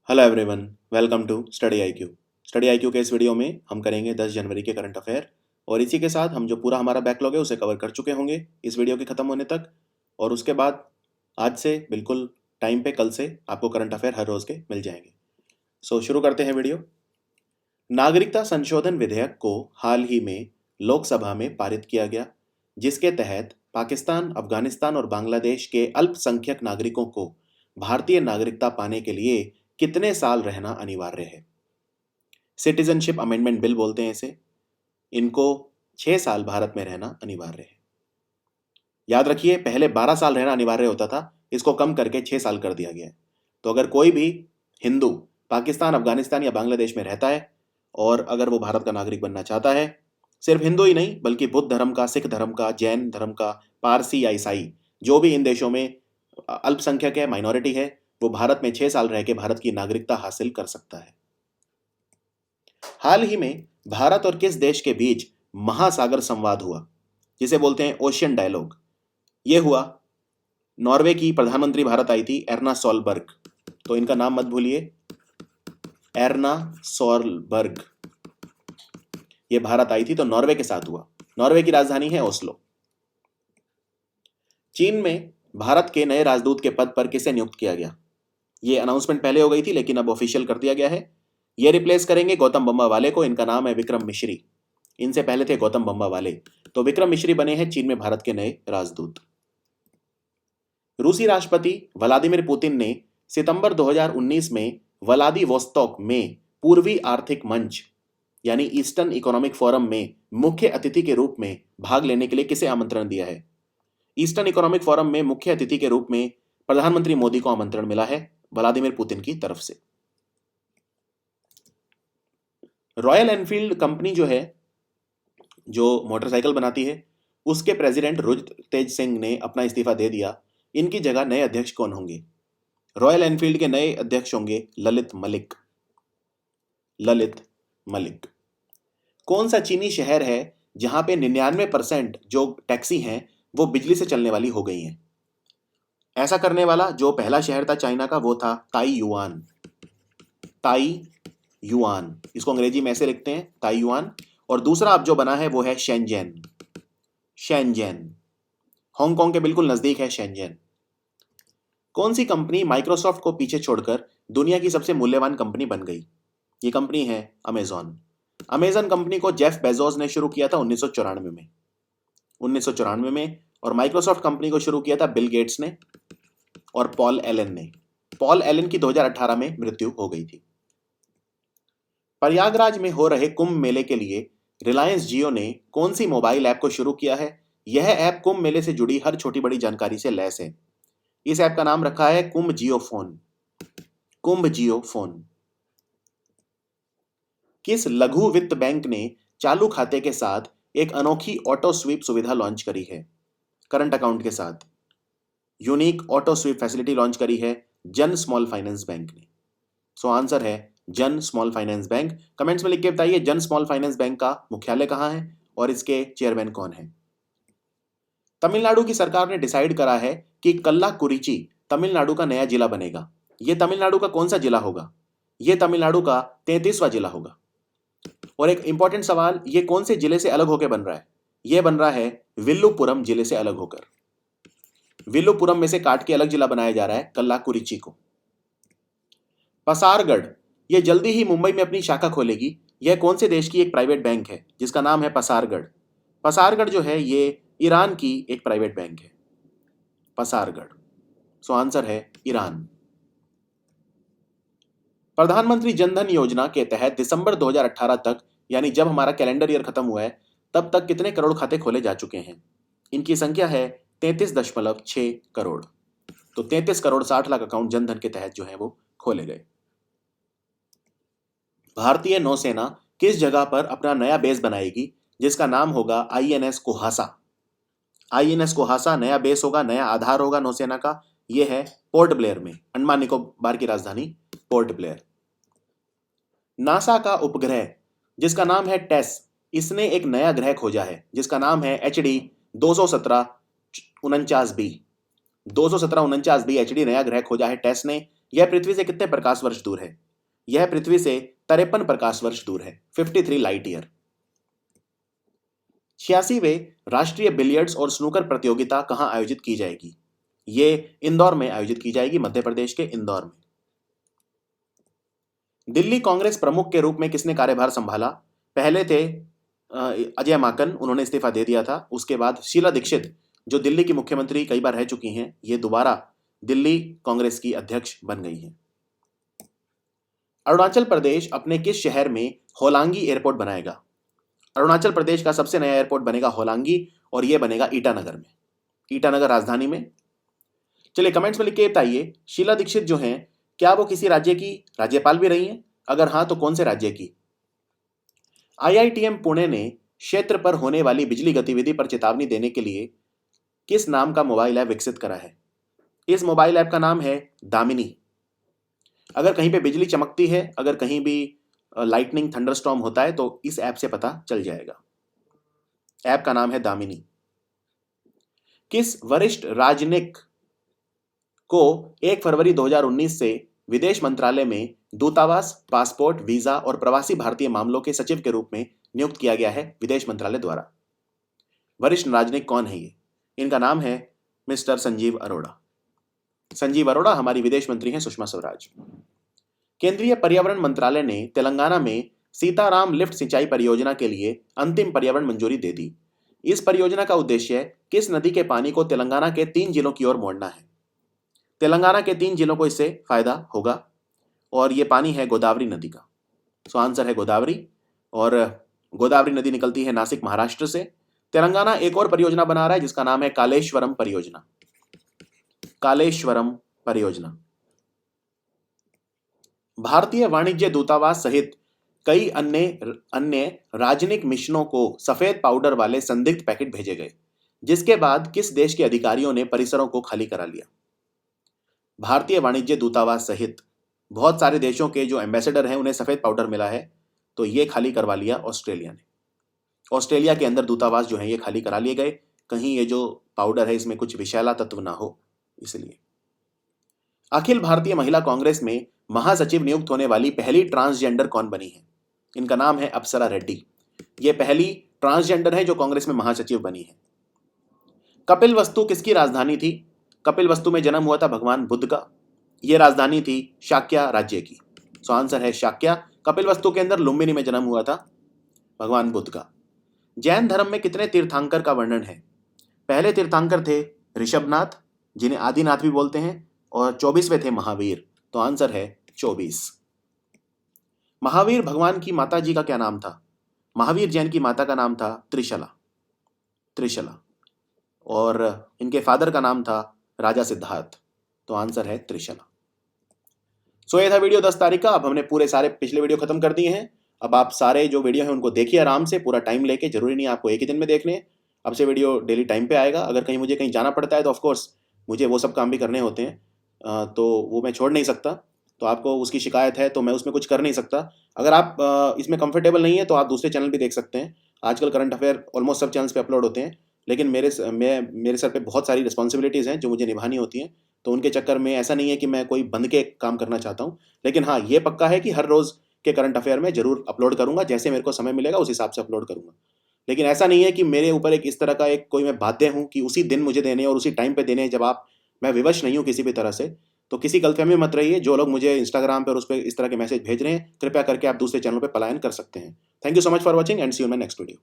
Hello everyone, welcome to study IQ. Study IQ के इस video में हम करेंगे 10 जनवरी के करंट अफेयर और इसी के साथ हम जो पूरा हमारा बैकलॉग है उसे कवर कर चुके होंगे इस वीडियो के ख़त्म होने तक। और उसके बाद आज से बिल्कुल टाइम पे कल से आपको करंट अफेयर हर रोज़ के मिल जाएंगे। सो शुरू करते हैं वीडियो। नागरिकता संशोधन विधेयक को हाल ही में लोकसभा में पारित किया गया, जिसके तहत पाकिस्तान, अफगानिस्तान और बांग्लादेश के अल्पसंख्यक नागरिकों को भारतीय नागरिकता पाने के लिए कितने साल रहना अनिवार्य है। सिटीजनशिप अमेंडमेंट बिल बोलते हैं इसे। इनको 6 साल भारत में रहना अनिवार्य है। याद रखिए, पहले 12 साल रहना अनिवार्य होता था, इसको कम करके 6 साल कर दिया गया है। तो अगर कोई भी हिंदू पाकिस्तान, अफगानिस्तान या बांग्लादेश में रहता है और अगर वो भारत का नागरिक बनना चाहता है, सिर्फ हिंदू ही नहीं बल्कि बुद्ध धर्म का, सिख धर्म का, जैन धर्म का, पारसी या ईसाई, जो भी इन देशों में अल्पसंख्यक है, माइनॉरिटी है, वो भारत में 6 साल रह के भारत की नागरिकता हासिल कर सकता है। हाल ही में भारत और किस देश के बीच महासागर संवाद हुआ, जिसे बोलते हैं ओशियन डायलॉग। ये हुआ, नॉर्वे की प्रधानमंत्री भारत आई थी, एर्ना सोलबर्ग। तो इनका नाम मत भूलिए, एर्ना सोलबर्ग। ये भारत आई थी तो नॉर्वे के साथ हुआ। नॉर्वे की राजधानी है ओस्लो। चीन में भारत के नए राजदूत के पद पर किसे नियुक्त किया गया? ये अनाउंसमेंट पहले हो गई थी लेकिन अब ऑफिशियल कर दिया गया है। ये रिप्लेस करेंगे गौतम बम्बा वाले को। इनका नाम है विक्रम मिश्री। इनसे पहले थे गौतम बम्बा वाले, तो विक्रम मिश्री बने हैं चीन में भारत के नए राजदूत। रूसी राष्ट्रपति व्लादिमीर पुतिन ने सितंबर 2019 में व्लादिवोस्तोक में पूर्वी आर्थिक मंच यानी ईस्टर्न इकोनॉमिक फोरम में मुख्य अतिथि के रूप में भाग लेने के लिए किसे आमंत्रण दिया है? ईस्टर्न इकोनॉमिक फोरम में मुख्य अतिथि के रूप में प्रधानमंत्री मोदी को आमंत्रण मिला है व्लादिमीर पुतिन की तरफ से। रॉयल एनफील्ड कंपनी जो है, जो मोटरसाइकिल बनाती है, उसके प्रेसिडेंट रुजतेज सिंह ने अपना इस्तीफा दे दिया। इनकी जगह नए अध्यक्ष कौन होंगे? रॉयल एनफील्ड के नए अध्यक्ष होंगे ललित मलिक। ललित मलिक। कौन सा चीनी शहर है जहां पे 99% जो टैक्सी हैं वो बिजली से चलने वाली हो गई हैं? ऐसा करने वाला जो पहला शहर था चाइना का, वो था ताइयुआन। ताइयुआन, इसको अंग्रेजी में ऐसे लिखते हैं, ताइयुआन। और दूसरा अब जो बना है वो है शेंजेन। शेंजेन हांगकांग के बिल्कुल नजदीक है शेंजेन। कौन सी कंपनी माइक्रोसॉफ्ट को पीछे छोड़कर दुनिया की सबसे मूल्यवान कंपनी बन गई? ये कंपनी है अमेजॉन। अमेजॉन कंपनी को जेफ बेजोस ने शुरू किया था 1994 में। और माइक्रोसॉफ्ट कंपनी को शुरू किया था बिल गेट्स ने और पॉल एलन ने। पॉल एलन की 2018 में मृत्यु हो गई थी। प्रयागराज में हो रहे कुंभ मेले के लिए रिलायंस जियो ने कौन सी मोबाइल ऐप को शुरू किया है? यह ऐप कुंभ मेले से जुड़ी हर छोटी बड़ी जानकारी से लैस है। इस ऐप का नाम रखा है कुंभ जियो फोन। कुंभ जियो फोन। किस लघु वित्त बैंक ने चालू खाते के साथ एक अनोखी ऑटो स्वीप सुविधा लॉन्च करी है? करंट अकाउंट के साथ unique auto SVEEP facility launch करी है जन स्मॉल फाइनेंस बैंक ने। सो आंसर है जन स्मॉल फाइनेंस बैंक। कमेंट्स में लिख के बताइए जन स्मॉल फाइनेंस बैंक का मुख्यालय कहां है और इसके चेयरमैन कौन है। तमिलनाडु की सरकार ने डिसाइड करा है कि कल्लाकुरिची तमिलनाडु का नया जिला बनेगा। यह तमिलनाडु का कौन सा जिला होगा? यह तमिलनाडु का 33वां जिला होगा। और एक इंपॉर्टेंट सवाल, ये कौन से जिले से अलग होकर बन रहा है? यह बन रहा है विल्लुपुरम जिले से अलग होकर। विल्लुपुरम में से काट के अलग जिला बनाया जा रहा है कल्लाकुरिची को। पसारगढ़, यह जल्दी ही मुंबई में अपनी शाखा खोलेगी। यह कौन से देश की एक प्राइवेट बैंक है जिसका नाम है पसारगढ़? पसारगढ़ जो है ये ईरान की एक प्राइवेट बैंक है, पसारगढ़। सो आंसर है ईरान। प्रधानमंत्री जनधन योजना के तहत दिसंबर 2018 तक, यानी जब हमारा कैलेंडर ईयर खत्म हुआ है, तब तक कितने करोड़ खाते खोले जा चुके हैं? इनकी संख्या है 33.6 करोड़। तो 33 करोड़ 60 लाख अकाउंट जनधन के तहत जो है वो खोले गए। भारतीय नौसेना किस जगह पर अपना नया बेस बनाएगी जिसका नाम होगा आईएनएस कोहासा? आईएनएस कोहासा नया बेस होगा, नया आधार होगा नौसेना का। यह है पोर्ट ब्लेयर में, अंडमान निकोबार की राजधानी पोर्ट ब्लेयर। नासा का उपग्रह जिसका नाम है टेस, इसने एक नया ग्रह खोजा है जिसका नाम है HD 217 49b। 217 49b HD नया ग्रह खोजा है टेस ने। यह पृथ्वी से कितने प्रकाश वर्ष दूर है? यह पृथ्वी से 53 प्रकाश वर्ष दूर है, 53 लाइट ईयर। 86वें राष्ट्रीय बिलियर्ड्स और स्नूकर प्रतियोगिता कहां आयोजित की जाएगी? ये इंदौर में आयोजित की जाएगी, मध्य प्रदेश के इंदौर में। दिल्ली कांग्रेस प्रमुख के रूप में किसने कार्यभार संभाला? पहले थे अजय माकन, उन्होंने इस्तीफा दे दिया था। उसके बाद शीला दीक्षित, जो दिल्ली की मुख्यमंत्री कई बार रह चुकी हैं, ये दोबारा दिल्ली कांग्रेस की अध्यक्ष बन गई हैं। अरुणाचल प्रदेश अपने किस शहर में होलांगी एयरपोर्ट बनाएगा? अरुणाचल प्रदेश का सबसे नया एयरपोर्ट बनेगा होलांगी, और यह बनेगा ईटानगर में, ईटानगर राजधानी में। चलिए कमेंट्स में लिख के बताइए, शीला दीक्षित जो हैं, क्या वो किसी राज्य की राज्यपाल भी रही हैं? अगर हाँ तो कौन से राज्य की? IITM पुणे ने क्षेत्र पर होने वाली बिजली गतिविधि पर चेतावनी देने के लिए किस नाम का मोबाइल ऐप विकसित करा है? इस मोबाइल ऐप का नाम है दामिनी। अगर कहीं पे बिजली चमकती है, अगर कहीं भी लाइटनिंग थंडरस्टॉर्म होता है, तो इस ऐप से पता चल जाएगा। ऐप का नाम है दामिनी। किस वरिष्ठ राजनयिक को 1 फरवरी 2019 से विदेश मंत्रालय में दूतावास, पासपोर्ट, वीजा और प्रवासी भारतीय मामलों के सचिव के रूप में नियुक्त किया गया है विदेश मंत्रालय द्वारा? वरिष्ठ राजनयिक कौन है ये? इनका नाम है मिस्टर संजीव अरोड़ा। संजीव अरोड़ा हमारी विदेश मंत्री हैं, सुषमा स्वराज। केंद्रीय पर्यावरण मंत्रालय ने तेलंगाना में सीताराम लिफ्ट सिंचाई परियोजना के लिए अंतिम पर्यावरण मंजूरी दे दी। इस परियोजना का उद्देश्य किस नदी के पानी को तेलंगाना के 3 जिलों की ओर मोड़ना है? तेलंगाना के 3 जिलों को इससे फायदा होगा, और यह पानी है गोदावरी नदी का। सो आंसर है गोदावरी, और गोदावरी नदी निकलती है नासिक, महाराष्ट्र से। तेलंगाना एक और परियोजना बना रहा है जिसका नाम है कालेश्वरम परियोजना। कालेश्वरम परियोजना। भारतीय वाणिज्य दूतावास सहित कई अन्य राजनयिक मिशनों को सफेद पाउडर वाले संदिग्ध पैकेट भेजे गए, जिसके बाद किस देश के अधिकारियों ने परिसरों को खाली करा लिया? भारतीय वाणिज्य दूतावास सहित बहुत सारे देशों के जो एम्बेसडर हैं, उन्हें सफेद पाउडर मिला है, तो ये खाली करवा लिया ऑस्ट्रेलिया ने। ऑस्ट्रेलिया के अंदर दूतावास जो है ये खाली करा लिए गए, कहीं ये जो पाउडर है इसमें कुछ विषैला तत्व ना हो, इसलिए। अखिल भारतीय महिला कांग्रेस में महासचिव नियुक्त होने वाली पहली ट्रांसजेंडर कौन बनी है? इनका नाम है अप्सरा रेड्डी। ये पहली ट्रांसजेंडर है जो कांग्रेस में महासचिव बनी है। कपिलवस्तु किसकी राजधानी थी? कपिलवस्तु में जन्म हुआ था भगवान बुद्ध का। यह राजधानी थी शाक्या राज्य की। सो आंसर है शाक्या। कपिलवस्तु के अंदर लुम्बिनी में जन्म हुआ था भगवान बुद्ध का। जैन धर्म में कितने तीर्थंकर का वर्णन है? पहले तीर्थंकर थे ऋषभनाथ, जिन्हें आदिनाथ भी बोलते हैं, और 24वें थे महावीर। तो आंसर है 24। महावीर भगवान की माता जी का क्या नाम था? महावीर जैन की माता का नाम था त्रिशला, और इनके फादर का नाम था राजा सिद्धार्थ। तो आंसर है त्रिशला। सो ये था वीडियो 10 तारीख का। अब हमने पूरे सारे पिछले वीडियो खत्म कर दिए हैं। अब आप सारे जो वीडियो हैं उनको देखिए आराम से, पूरा टाइम लेके। जरूरी नहीं आपको एक ही दिन में देखने। अब से वीडियो डेली टाइम पे आएगा। अगर कहीं मुझे कहीं जाना पड़ता है तो ऑफकोर्स मुझे वो सब काम भी करने होते हैं, तो वो मैं छोड़ नहीं सकता। तो आपको उसकी शिकायत है तो मैं उसमें कुछ कर नहीं सकता। अगर आप इसमें कंफर्टेबल नहीं है तो आप दूसरे चैनल भी देख सकते हैं। आजकल करंट अफेयर ऑलमोस्ट सब चैनल्स पे अपलोड होते हैं, लेकिन मेरे सर पे बहुत सारी रिस्पॉन्सिबिलिटीज़ हैं जो मुझे निभानी होती हैं। तो उनके चक्कर में ऐसा नहीं है कि मैं कोई बंद के काम करना चाहता हूँ, लेकिन हाँ ये पक्का है कि हर रोज़ के करंट अफेयर में जरूर अपलोड करूँगा। जैसे मेरे को समय मिलेगा उस हिसाब से अपलोड करूँगा। लेकिन ऐसा नहीं है कि मेरे ऊपर एक इस तरह का एक कोई मैं बाध्य हूँ कि उसी दिन मुझे देने और उसी टाइम पे देने, जब मैं विवश नहीं हूँ किसी भी तरह से। तो किसी गलतफहमी में मत रहिए। जो लोग मुझे इंस्टाग्राम पर उस पर इस तरह के मैसेज भेज रहे हैं, कृपया करके आप दूसरे चैनल पर पलायन कर सकते हैं। Thank you so much for watching and see you in my next video.